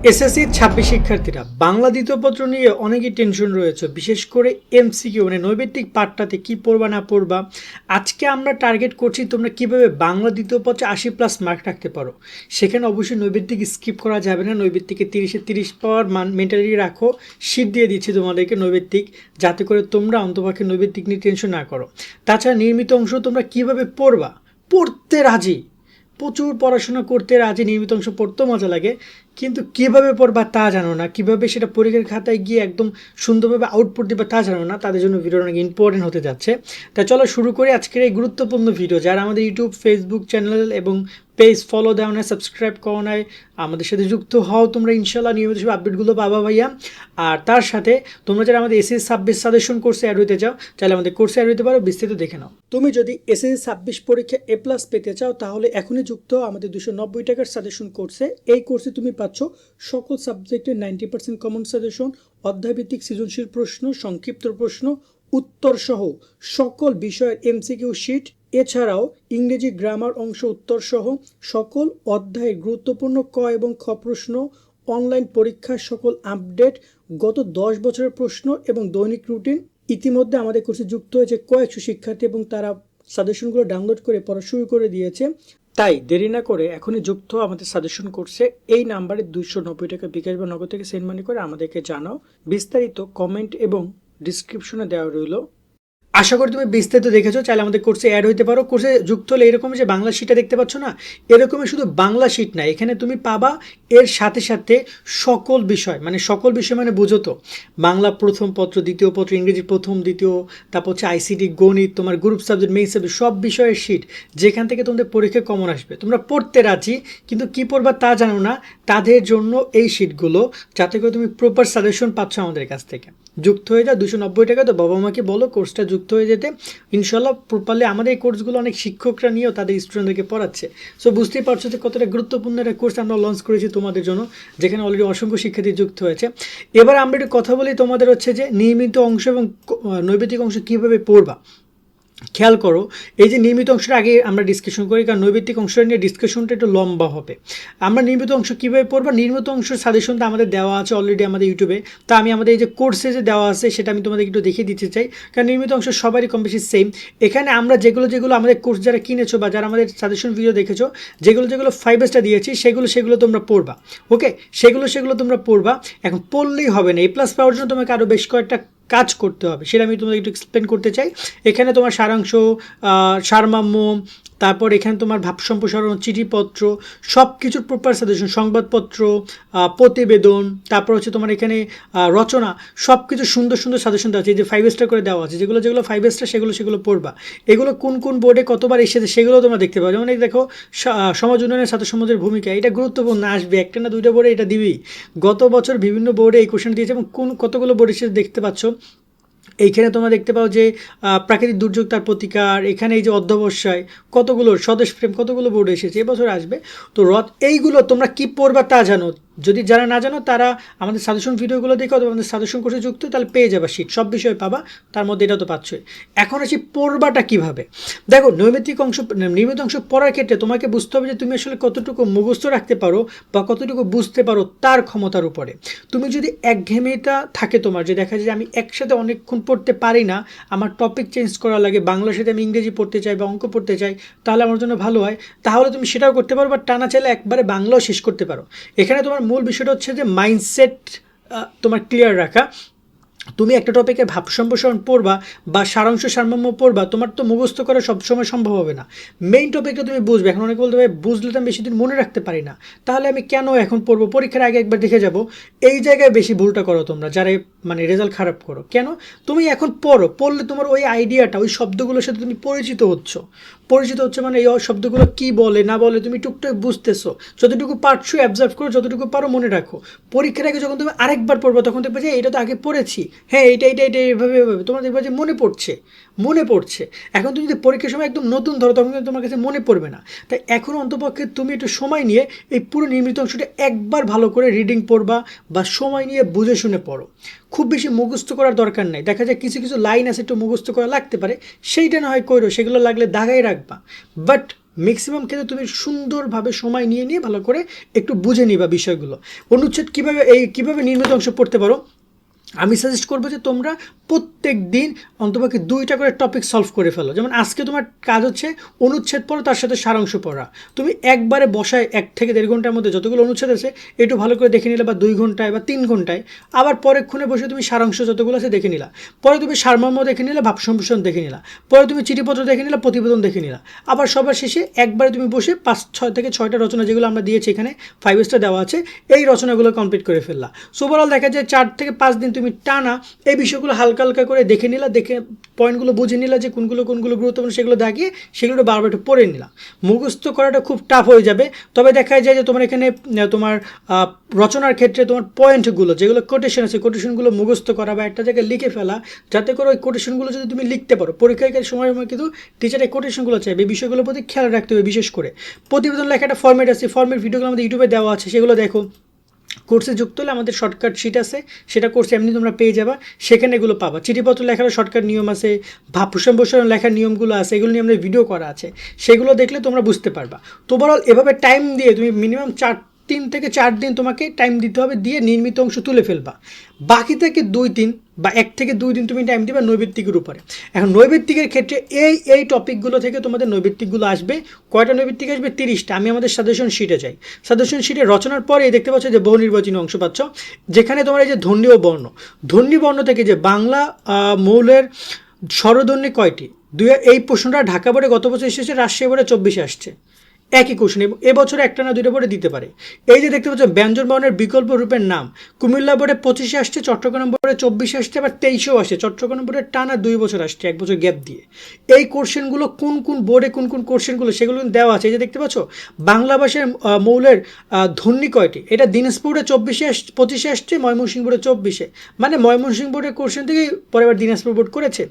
SSC 26 শিক্ষার্থীরা বাংলা দ্বিতীয় পত্র নিয়ে অনেকই টেনশন রয়েছে, বিশেষ করে এমসিকিউ মানে নৈবেত্তিক পাঠটাতে কি পড়বা না পড়বা। আজকে আমরা টার্গেট করছি তোমরা কিভাবে বাংলা দ্বিতীয় পত্রে 80+ মার্ক রাখতে পারো। সেখানে অবশ্যই নৈবেত্তিক স্কিপ করা যাবে না। নৈবেত্তিকে 30-এ 30 পাওয়ার মেন্টালি রাখো। শীট দিয়ে দিচ্ছি তোমাদেরকে নৈবেত্তিক, যাতে করে তোমরা অন্তপক্ষে নৈবেত্তিক নিয়ে টেনশন না করো। তাছাড়া নির্মিত অংশ তোমরা কিভাবে পড়বা, পড়তে রাজি, প্রচুর পড়াশোনা করতে রাজি, নিয়মিত অংশ পড়তেও মজা লাগে, কিন্তু কীভাবে পড়বা তা জানো না, কীভাবে সেটা পরীক্ষার খাতায় গিয়ে একদম সুন্দরভাবে আউটপুট দিবা তা জানো না, তাদের জন্য ভিডিওটা অনেক ইম্পর্টেন্ট হতে যাচ্ছে। তাই চলো শুরু করি আজকের এই গুরুত্বপূর্ণ ভিডিও। যারা আমাদের ইউটিউব, ফেসবুক চ্যানেল এবং পেজ ফলো দেওয়া না, সাবস্ক্রাইব করো নাই, আমাদের সাথে যুক্ত হও। তোমরা ইনশাল্লাহ নিয়মিত সব আপডেটগুলো পাবা ভাইয়া। আর তার সাথে তোমরা যারা আমাদের এসএসসি 26 সাজেশন কোর্সে অ্যাড হতে চাও, তাহলে আমাদের কোর্সে অ্যাড হতে পারো, বিস্তারিত দেখে নাও। তুমি যদি এসএসসি 26 পরীক্ষা A+ পেতে চাও, তাহলে এখনই যুক্ত হও আমাদের 290 টাকার সাজেশন কোর্সে। এই কোর্সে তুমি পাচ্ছ সকল সাবজেক্টের 90% কমন সাজেশন, অধ্যায়ভিত্তিক সৃজনশীল প্রশ্ন, সংক্ষিপ্ত প্রশ্ন, উত্তর সহ সকল বিষয়ের এমসিকিউ শিট, এছাড়াও ইংরেজি গ্রামার অংশ উত্তর সহ সকল অধ্যায়ের গুরুত্বপূর্ণ ক এবং খ প্রশ্ন, অনলাইন পরীক্ষার সকল আপডেট, গত 10 বছরের প্রশ্ন এবং দৈনিক রুটিন। ইতিমধ্যে আমাদের কোর্সে যুক্ত হয়েছে কয়েকশো শিক্ষার্থী এবং তারা সাজেশনগুলো ডাউনলোড করে পড়া শুরু করে দিয়েছে। তাই দেরি না করে এখনই যুক্ত আমাদের সাজেশন কোর্সে। এই নাম্বারে 290 টাকা বিকাশ বা নগদ থেকে সেন্ড মানি করে আমাদেরকে জানাও। বিস্তারিত কমেন্ট এবং ডিসক্রিপশনে দেওয়া রইল। আশা করি তুমি বিস্তারিত দেখেছো। চাইলে আমাদের কোর্সে অ্যাড হইতে পারো। কোর্সে যুক্ত হলে এরকম যে বাংলা শিটটা দেখতে পাচ্ছ না, এরকমই শুধু বাংলা শিট না, এখানে তুমি পাবা এর সাথে সাথে সকল বিষয়, মানে সকল বিষয় মানে বুঝো তো, বাংলা প্রথম পত্র, দ্বিতীয় পত্র, ইংরেজি প্রথম দ্বিতীয়, তারপর হচ্ছে আইসিটি, গণিত, তোমার গ্রুপ সাবজেক্ট, মেইন সাবজেক্ট, সব বিষয়ের শিট, যেখান থেকে তোমাদের পরীক্ষায় কমন আসবে। তোমরা পড়তে রাজি কিন্তু কী পড়বা তা জানো না, তাদের জন্য এই শিটগুলো, যাতে করে তুমি প্রপার সাজেশন পাচ্ছ আমাদের কাছ থেকে। যুক্ত হয়ে যাও। 290 টাকা। তো বাবা মাকে বলো কোর্সটা যুক্ত হয়ে যেতে। ইনশাল্লাহ প্রপারলি আমাদের এই কোর্সগুলো অনেক শিক্ষকরা নিয়েও তাদের স্টুডেন্টদেরকে পড়াচ্ছে। সো বুঝতেই পারছো যে কতটা গুরুত্বপূর্ণ একটা কোর্স আমরা লঞ্চ করেছি তোমাদের জন্য, যেখানে অলরেডি অসংখ্য শিক্ষার্থী যুক্ত হয়েছে। এবার আমরা একটু কথা বলি তোমাদের হচ্ছে যে নিয়মিত অংশ এবং নৈবেদিক অংশ কীভাবে পড়বা। খেয়াল করো, এই যে নিয়মিত অংশটা আগে আমরা ডিসকাশন করি, কারণ নৈবেদিক অংশটা নিয়ে ডিসকাশনটা একটু লম্বা হবে। আমরা নিয়মিত অংশ কীভাবে পড়বো, নিয়মিত অংশের সাজেশনটা আমাদের দেওয়া আছে অলরেডি আমাদের ইউটিউবে। তা আমি আমাদের এই যে কোর্সে যে দেওয়া আছে সেটা আমি তোমাদের একটু দেখিয়ে দিতে চাই, কারণ নিয়মিত অংশ সবারই কম বেশি সেম। এখানে আমরা যেগুলো আমাদের কোর্স যারা কিনেছো বা যারা আমাদের সাজেশন ভিডিও দেখেছো, যেগুলো 5 স্টার দিয়েছি, সেগুলো তোমরা পড়বা। ওকে, সেগুলো তোমরা পড়বা। এখন পড়লেই হবে না, A+ পাওয়ার জন্য তোমাকে আরও বেশ কয়েকটা কাজ করতে হবে, সেটা আমি তোমাদের একটু এক্সপ্লেন করতে চাই। এখানে তোমার সারাংশ, সারমর্ম, তারপর এখানে তোমার ভাব সম্প্রসারণ, চিঠিপত্র, সব কিছুর প্রপার সাজেশন, সংবাদপত্র, প্রতিবেদন, তারপর হচ্ছে তোমার এখানে রচনা, সব কিছু সুন্দর সুন্দর সাজেশন দেওয়া আছে। এই যে 5 স্টার করে দেওয়া আছে, যেগুলো 5 স্টার সেগুলো পড়বা। এগুলো কোন বোর্ডে কতবার এসেছে সেগুলো তোমরা দেখতে পাবে। যেমন এই দেখো, সমাজ উন্নয়নের ছাত্র সমাজের ভূমিকা, এটা গুরুত্বপূর্ণ, আসবে একটা না দুইটা বোর্ডে এটা দিবি। গত বছর বিভিন্ন বোর্ডে এই কোশ্চেন দিয়েছে এবং কতগুলো বোর্ডে এসে দেখতে পাচ্ছ। এইখানে তোমরা দেখতে পাও যে প্রাকৃতিক দুর্যোগ তার প্রতিকার, এখানে এই যে অধ্যবসায়, কতগুলো স্বদেশ প্রেম, কতগুলো বোর্ড এসেছে এবছর আসবে। তো এইগুলো তোমরা কি পড়বা তা জানো। যদি যারা না জানো তারা আমাদের সাজেশন ভিডিওগুলো দেখো অথবা আমাদের সাজেশন কোর্সে যুক্ত, তাহলে পেয়ে যাবে শিট, সব বিষয় পাবা, তার মধ্যে এটা তো পাচ্ছই। এখন আসি পড়বাটা কীভাবে। দেখো, নিয়মিত অংশ পড়ার ক্ষেত্রে তোমাকে বুঝতে হবে যে তুমি আসলে কতটুকু মুখস্থ রাখতে পারো বা কতটুকু বুঝতে পারো তার ক্ষমতার উপরে। তুমি যদি একঘেয়েমিটা থাকে তোমার, যে দেখা যায় যে আমি একসাথে অনেকক্ষণ পড়তে পারি না, আমার টপিক চেঞ্জ করা লাগে, বাংলার সাথে আমি ইংরেজি পড়তে চাই বা অঙ্ক পড়তে চাই, তাহলে আমার জন্য ভালো হয়, তাহলে তুমি সেটাও করতে পারো, বা টানা চাইলে একবারে বাংলাও শেষ করতে পারো। এখানে তোমার মূল বিষয়টা হচ্ছে যে মাইন্ডসেট তোমার ক্লিয়ার রাখা। তুমি একটা টপিকের ভাব সম্প্রসারণ পড়বা বা সারাংশ সারমর্ম পড়বা, তোমার তো মুখস্থ করা সবসময় সম্ভব হবে না। মেইন টপিকটা তুমি বুঝবে। এখন অনেকে বলতে পারে বুঝলে তো আমি বেশি দিন মনে রাখতে পারি না, তাহলে আমি কেন এখন পড়বো, পরীক্ষার আগে একবার দেখে যাব। এই জায়গায় বেশি ভুলটা করো তোমরা, যারা মানে রেজাল্ট খারাপ করো। কেন, তুমি এখন পড়লে তোমার ওই আইডিয়াটা, ওই শব্দগুলোর সাথে তুমি পরিচিত হচ্ছে মানে এই শব্দগুলো কি বলে না বলে তুমি টুকটাক বুঝতেছো, যতটুকু পারছো অ্যাবজর্ভ করো, যতটুকু পারো মনে রাখো। পরীক্ষার আগে যখন তুমি আরেকবার পড়বো, তখন দেখবে যে এটা তো আগে পড়েছি, হ্যাঁ এটা এভাবে তোমার দেখবে যে মনে পড়ছে। এখন তুমি যদি পরীক্ষার সময় একদম নতুন ধরো, তখন কিন্তু তোমার কাছে মনে পড়বে না। তাই এখন অন্তপক্ষে তুমি একটু সময় নিয়ে এই পুরো নির্মিত অংশটা একবার ভালো করে রিডিং পড়বা বা সময় নিয়ে বুঝে শুনে পড়ো। খুব বেশি মুখস্থ করার দরকার নেই। দেখা যায় কিছু লাইন আছে একটু মুখস্থ করা লাগতে পারে, সেইটা না হয় কইরো, সেগুলো লাগলে দাগাই রাখবা। বাট ম্যাক্সিমাম ক্ষেত্রে তুমি সুন্দরভাবে সময় নিয়ে ভালো করে একটু বুঝে নিবা বিষয়গুলো। অনুচ্ছেদ কীভাবে নির্মিত অংশ পড়তে পারো, আমি সাজেস্ট করবো যে তোমরা প্রত্যেক দিন অন্তপক্ষে 2টা করে টপিক সলভ করে ফেলো। যেমন আজকে তোমার কাজ হচ্ছে অনুচ্ছেদ পড়ো, তার সাথে সারাংশ পড়া। তুমি একবারে বসায় 1 থেকে 1.5 ঘন্টার মধ্যে যতগুলো অনুচ্ছেদ আছে একটু ভালো করে দেখে নিলে, বা 2 ঘন্টায় বা 3 ঘন্টায়। আবার পরেক্ষণে বসে তুমি সারাংশ যতগুলো আছে দেখে নিলা, পরে তুমি সারমর্ম দেখে নিলা, ভাব সম্প্রসারণ দেখে নিলা, পরে তুমি চিঠিপত্র দেখে নিলা, প্রতিবেদন দেখে নিলা। আবার সবার শেষে একবারে তুমি বসে 6 থেকে 6টা রচনা যেগুলো আমরা দিয়েছি এখানে 5 স্টার দেওয়া আছে, এই রচনাগুলো কমপ্লিট করে ফেললা। সো ওভারঅল দেখা যায় 4 থেকে 5 দিন তুমি টানা এই বিষয়গুলো হালকা হালকা করে দেখে নিলা, দেখে পয়েন্টগুলো বুঝে নিলা যে কোনগুলো গুরুত্বপূর্ণ, সেগুলো দাগিয়ে সেগুলো বারবার একটু পড়ে নিলা। মুখস্থ করাটা খুব টাফ হয়ে যাবে, তবে দেখা যায় যে তোমার এখানে তোমার রচনার ক্ষেত্রে তোমার পয়েন্টগুলো যেগুলো কোটেশন আছে, কোটেশনগুলো মুখস্থ করা বা একটা জায়গায় লিখে ফেলা, যাতে করে ওই কোটেশনগুলো যদি তুমি লিখতে পারো পরীক্ষার সময় কিন্তু টিচার এই কোটেশনগুলো চাইবে, এই বিষয়গুলোর প্রতি খেয়াল রাখতে হবে। বিশেষ করে প্রতিবেদন লেখা একটা ফর্মেট আছে, ফর্মেট ভিডিওগুলো আমাদের ইউটিউবে দেওয়া আছে, সেগুলো দেখো। কোর্সে যুক্ত হলে আমাদের শর্টকাট শিট আছে, সেটা কোর্সে এমনি তোমরা পেয়ে যাবা, সেখানে এগুলো পাবা। চিঠিপত্র লেখারও শর্টকাট নিয়ম আছে, ভাব সম্প্রসারণ লেখার নিয়মগুলো আছে, এগুলো নিয়ে আমাদের ভিডিও করা আছে, সেগুলো দেখলে তোমরা বুঝতে পারবা। তো ওভারঅল এভাবে টাইম দিয়ে তুমি মিনিমাম 3 থেকে 4 দিন তোমাকে টাইম দিতে হবে, দিয়ে নির্মিত অংশ তুলে ফেলবা। বাকি থেকে 2-3 বা 1 থেকে 2 দিন তুমি টাইম দিবা নৈবেত্তিকের উপরে। এখন নৈবেত্তিকের ক্ষেত্রে এই টপিকগুলো থেকে তোমাদের নৈবেত্তিকগুলো আসবে। কয়টা নৈবেত্তিক আসবে? 30টা। আমি আমাদের সাজেশন শিটে যাই, সাজেশন শিটে রচনার পরে দেখতে পাচ্ছ যে বহু নির্বাচনী অংশ পাচ্ছ, যেখানে তোমার এই যে ধ্বনি ও বর্ণ, ধ্বনি বর্ণ থেকে যে বাংলা মৌলের স্বরধ্বনি কয়টি, এই প্রশ্নটা ঢাকা বোর্ডে গত বছর এসেছে, রাজশাহী বোর্ডে 24-এ আসছে, একই কোশ্চেন, এবং এবছরে একটা না 2টা বোর্ডে দিতে পারে। এই যে দেখতে পাচ্ছ ব্যঞ্জন বর্ণের বিকল্প রূপের নাম, কুমিল্লা বোর্ডে 25-এ আসছে, চট্টগ্রাম বোর্ডে 24-এ আসছে, আবার 23-এও আসছে। চট্টগ্রাম বোর্ডে টানা 2 বছর আসছে, 1 বছর গ্যাপ দিয়ে। এই কোশ্চেনগুলো কোন বোর্ডে কোন কোশ্চেনগুলো সেগুলো দেওয়া আছে। এই যে দেখতে পাচ্ছ বাংলা ভাষার মৌলের ধ্বনি কয়টি, এটা দিনাজপুর বোর্ডে 25-এ আসছে, ময়মনসিংহ বোর্ডে 24-এ, মানে ময়মনসিংহ বোর্ডের কোশ্চেন থেকে পরে আবার দিনাজপুর বোর্ড করেছে।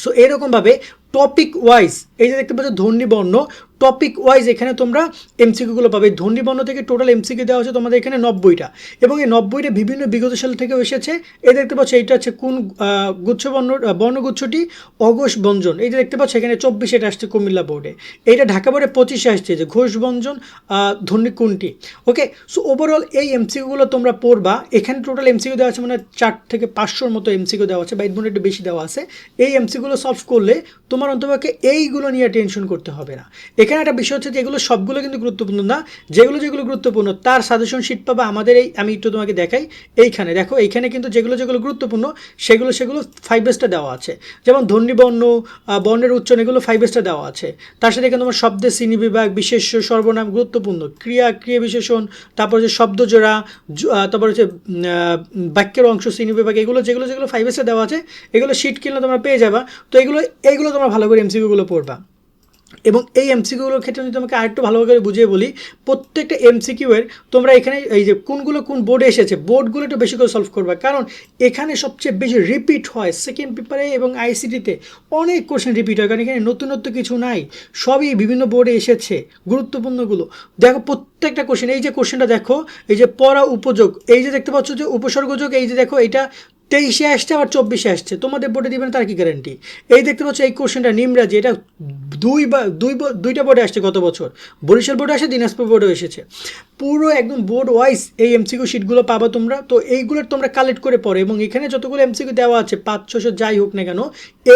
সো এরকমভাবে টপিক ওয়াইজ এই যে দেখতে পাচ্ছ ধ্বনি বর্ণ, টপিক ওয়াইজ এখানে তোমরা এমসিকিউগুলো পাবে। ধ্বনি বর্ণ থেকে টোটাল এমসিকিউ দেওয়া হচ্ছে তোমাদের এখানে 90টা, এবং এই 90টা বিভিন্ন বিগত সাল থেকেও এসেছে। এই দেখতে পাচ্ছ এইটা হচ্ছে কোন বর্ণগুচ্ছটি অঘোষ ব্যঞ্জন, এই যে দেখতে পাচ্ছ এখানে 24 এটা আসছে কুমিল্লা বোর্ডে, এইটা ঢাকা বোর্ডে 25-এ আসছে যে ঘোষ ব্যঞ্জন ধ্বনি কোনটি। ওকে, সো ওভারঅল এই এমসিকিউগুলো তোমরা পড়বা। এখানে টোটাল এমসিকিউ দেওয়া আছে মানে 4 থেকে 500-র মতো এমসিকিউ দেওয়া আছে, বা এর একটু বেশি দেওয়া আছে। এই এমসিকিউগুলো সলভ করলে তোমার অন্তপক্ষে এইগুলো নিয়ে টেনশন করতে হবে না। এখানে একটা বিষয় হচ্ছে যে এগুলো সবগুলো কিন্তু গুরুত্বপূর্ণ না, যেগুলো গুরুত্বপূর্ণ তার সাজেশন শিট পাবা আমাদের এই, আমি একটু তোমাকে দেখাই, এইখানে দেখো, এইখানে কিন্তু যেগুলো গুরুত্বপূর্ণ সেগুলো 5 স্টার দেওয়া আছে। যেমন ধ্বনি বর্ণ, বর্ণের উচ্চারণ, এগুলো 5 স্টার দেওয়া আছে। তার সাথে এখানে তোমার শব্দের শ্রেণী বিভাগ, বিশেষ্য, সর্বনাম গুরুত্বপূর্ণ, ক্রিয়া বিশেষণ, তারপর হচ্ছে শব্দজোড়া, তারপর হচ্ছে বাক্যের অংশ, শ্রেণী বিভাগ, এগুলো যেগুলো 5 স্টার দেওয়া আছে, এগুলো শিট কিনলে তোমরা পেয়ে যাবা। তো এইগুলো তোমরা ভালো করে এমসিকিউগুলো পড়বা। এবং এই এমসিকিউগুলোর ক্ষেত্রে আমি তোমাকে আরেকটু ভালো করে বুঝিয়ে বলি, প্রত্যেকটা এমসিকিউয়ের তোমরা এখানে এই যে কোন বোর্ডে এসেছে, বোর্ডগুলো একটু বেশি করে সলভ করবা, কারণ এখানে সবচেয়ে বেশি রিপিট হয় সেকেন্ড পেপারে এবং আইসিটিতে অনেক কোশ্চেন রিপিট হয়, কারণ এখানে নতুনত্ব কিছু নাই, সবই বিভিন্ন বোর্ডে এসেছে গুরুত্বপূর্ণগুলো। দেখো প্রত্যেকটা কোশ্চেন, এই যে কোশ্চেনটা দেখো, এই যে পড়া উপযোগ, এই যে দেখতে পাচ্ছ যে উপসর্গযোগ, এই যে দেখো এটা 23-এ আসছে, আবার 24-এ আসছে, তোমাদের বোর্ডে দিবেন তার কি গ্যারান্টি। এই দেখতে পাচ্ছ এই কোশ্চেনটা নিমরাজি, এটা 2টা বোর্ডে আসছে গত বছর, বরিশাল বোর্ডে আসে, দিনাজপুর বোর্ডেও এসেছে। পুরো একদম বোর্ড ওয়াইজ এই এমসিকিউ শিটগুলো পাবা তোমরা। তো এইগুলোর তোমরা কালেক্ট করে পড়ো, এবং এখানে যতগুলো এমসিকিউ দেওয়া আছে 500-600 যাই হোক না কেন,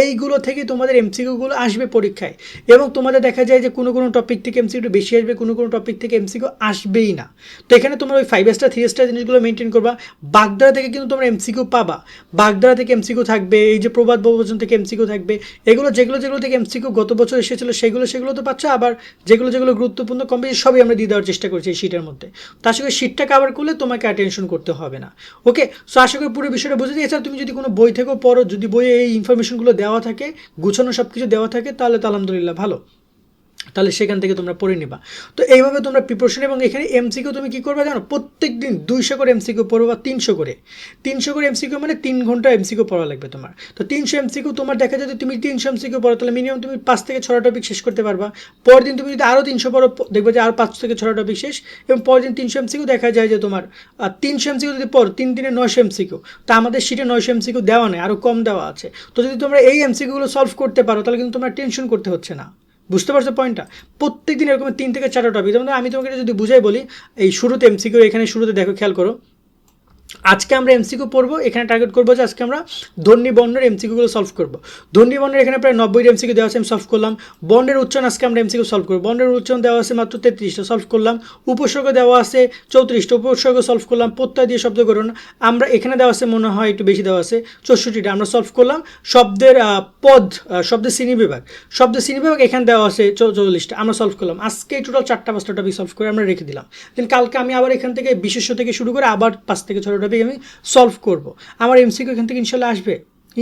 এইগুলো থেকে তোমাদের এমসিকিউগুলো আসবে পরীক্ষায়। এবং তোমাদের দেখা যায় যে কোনো টপিক থেকে এমসিকিউ বেশি আসবে, কোনো টপিক থেকে এমসিকিউ আসবেই না। তো এখানে তোমরা ওই 5 স্টার 3 স্টার জিনিসগুলো মেনটেন করবা। বাগধারা থেকে কিন্তু তোমরা এমসিকিউ পাবা, বাগধারা থেকে এমসিকিউ থাকবে, এই যে প্রবাদ বহুবচন থেকে এমসিকিউ থাকবে, এগুলো যেগুলো থেকে এমসিকিউ গত বছর এসেছিলো সেগুলো তো পাচ্ছ। আবার যেগুলো গুরুত্বপূর্ণ কম বেশি সবই আমরা দিয়ে দেওয়ার চেষ্টা করছি এই শিটের মধ্যে। তো আশা করি শিটটা কভার করলে তোমাকে আর টেনশন করতে হবে না। ওকে, সো আশা করি পুরো বিষয়টা বুঝে দিয়ে, এছাড়া তুমি যদি কোনো বই থেকেও পড়ো, যদি বইয়ে এই ইনফরমেশনগুলো দেওয়া থাকে, গুছানো সব কিছু দেওয়া থাকে, তাহলে তো আলহামদুলিল্লাহ ভালো, তাহলে সেখান থেকে তোমরা পড়ে নিবা। তো এইভাবে তোমরা প্রিপারেশন, এবং এখানে এমসিকিউ তুমি কী করবে জানো, প্রত্যেক দিন 200 করে এমসিকিউ পড়ো, বা 300 করে এমসিকিউ, মানে 3 ঘন্টা এমসিকিউ পড়া লাগবে তোমার। তো 300 এমসিকিউ তোমার দেখা যায়, তুমি 300 এমসিকিউ পড়ো, তাহলে মিনিমাম তুমি 5 থেকে 6টা টপিক শেষ করতে পারবা। পরের দিন তুমি যদি আরও 300 পড়ো, দেখবে যে আরও 5 থেকে 6টা টপিক শেষ, এবং পরের দিন 300 এমসিকিউ, দেখা যায় যে তোমার 300 এমসিকিউ যদি পড়ো, 3 দিনে 900 এমসিকিউ। তো আমাদের শিটে 900 এমসিকিউ দেওয়া নেই, আরও কম দেওয়া আছে। তো যদি তোমরা এই এমসিকিউগুলো সলভ করতে পারো, তাহলে কিন্তু তোমরা টেনশন করতে হচ্ছে না। বুঝতে পারছো পয়েন্টটা? প্রত্যেকদিন এরকম 3 থেকে 4টা টপিক। যেমন আমি তোমাকে এটা যদি বুঝাই বলি, এই শুরুতে এমসিকিউ, এখানে শুরুতে দেখো, খেয়াল করো, আজকে আমরা এমসিকিউ পড়বো, এখানে টার্গেট করবো যে আজকে আমরা ধ্বনি বর্ণের এমসিকিউগুলো সলভ করবো। ধ্বনি বর্ণের এখানে প্রায় 90টা এমসিকিউ দেওয়া আছে, আমি সলভ করলাম। বর্ণের উচ্চারণ আজকে আমরা এমসিকিউ সলভ করবো। বর্ণের উচ্চারণ দেওয়া আছে মাত্র 33টা, সলভ করলাম। উপসর্গ দেওয়া আছে 34টা, উপসর্গ সলভ করলাম। প্রত্যয় দিয়ে শব্দ করুন আমরা এখানে দেওয়া আছে, মনে হয় একটু বেশি দেওয়া আছে 64টা, আমরা সলভ করলাম। শব্দের পদ, শব্দের শ্রেণীবিভাগ, শব্দের শ্রেণীবিভাগ এখানে দেওয়া আছে 44টা, আমরা সলভ করলাম। আজকে টোটাল 4টা-5টা টপিক সলভ করে আমরা রেখে দিলাম। দেন কালকে আমি আবার এখান থেকে বিশেষ্য থেকে শুরু করে আবার 5 থেকে 6টা টপিক আমি সলভ করব। আমার এমসিকিউ এখান থেকে ইনশাল্লাহ আসবে,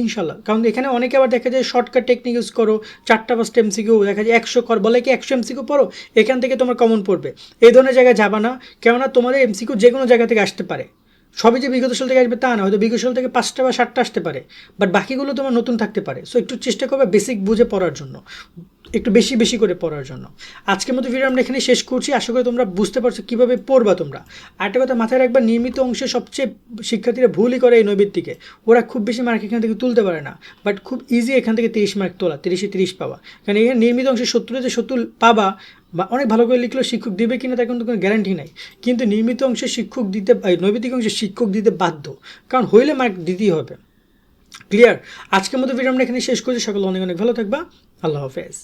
ইনশাল্লাহ। কারণ এখানে অনেকে আবার দেখা যায় শর্টকাট টেকনিক ইউজ করো, 4টা-5টা এমসিকিউ, দেখা যায় 100 কর, বলে কি 100 এমসিকিউ পড়ো, এখান থেকে তোমার কমন পড়বে। এই ধরনের জায়গায় যাবা না, কেননা তোমাদের এমসিকিউ যে কোনো জায়গা থেকে আসতে পারে। সবই যে বিগত সাল থেকে আসবে তা না, হয়তো বিগত সাল থেকে 5টা বা 7টা আসতে পারে, বাট বাকিগুলো তোমার নতুন থাকতে পারে। সো একটু চেষ্টা করবে বেসিক বুঝে পড়ার জন্য, একটু বেশি বেশি করে পড়ার জন্য। আজকের মতো ভিডিও আমরা এখানে শেষ করছি। আশা করি তোমরা বুঝতে পারছো কীভাবে পড়বা তোমরা। আরেকটা কথা মাথায় রাখবা, নিয়মিত অংশে সবচেয়ে শিক্ষার্থীরা ভুলই করে এই নৈবিত্তিকে। ওরা খুব বেশি মার্ক এখান থেকে তুলতে পারে না, বাট খুব ইজি এখান থেকে 30 মার্ক তোলা, 30-এ 30 পাওয়া। কারণ এখানে নিয়মিত অংশে 70-এ 70 পাবা, বা অনেক ভালো করে লিখলেও শিক্ষক দেবে কিনা তার কিন্তু কোনো গ্যারান্টি নাই। কিন্তু নিয়মিত অংশে শিক্ষক দিতে, নৈবিত্তিক অংশে শিক্ষক দিতে বাধ্য, কারণ হইলে মার্ক দিতেই হবে। ক্লিয়ার? আজকের মতো ভিডিও আমরা এখানে শেষ করছি। সকলে অনেক অনেক ভালো থাকবা। আল্লাহ হাফেজ।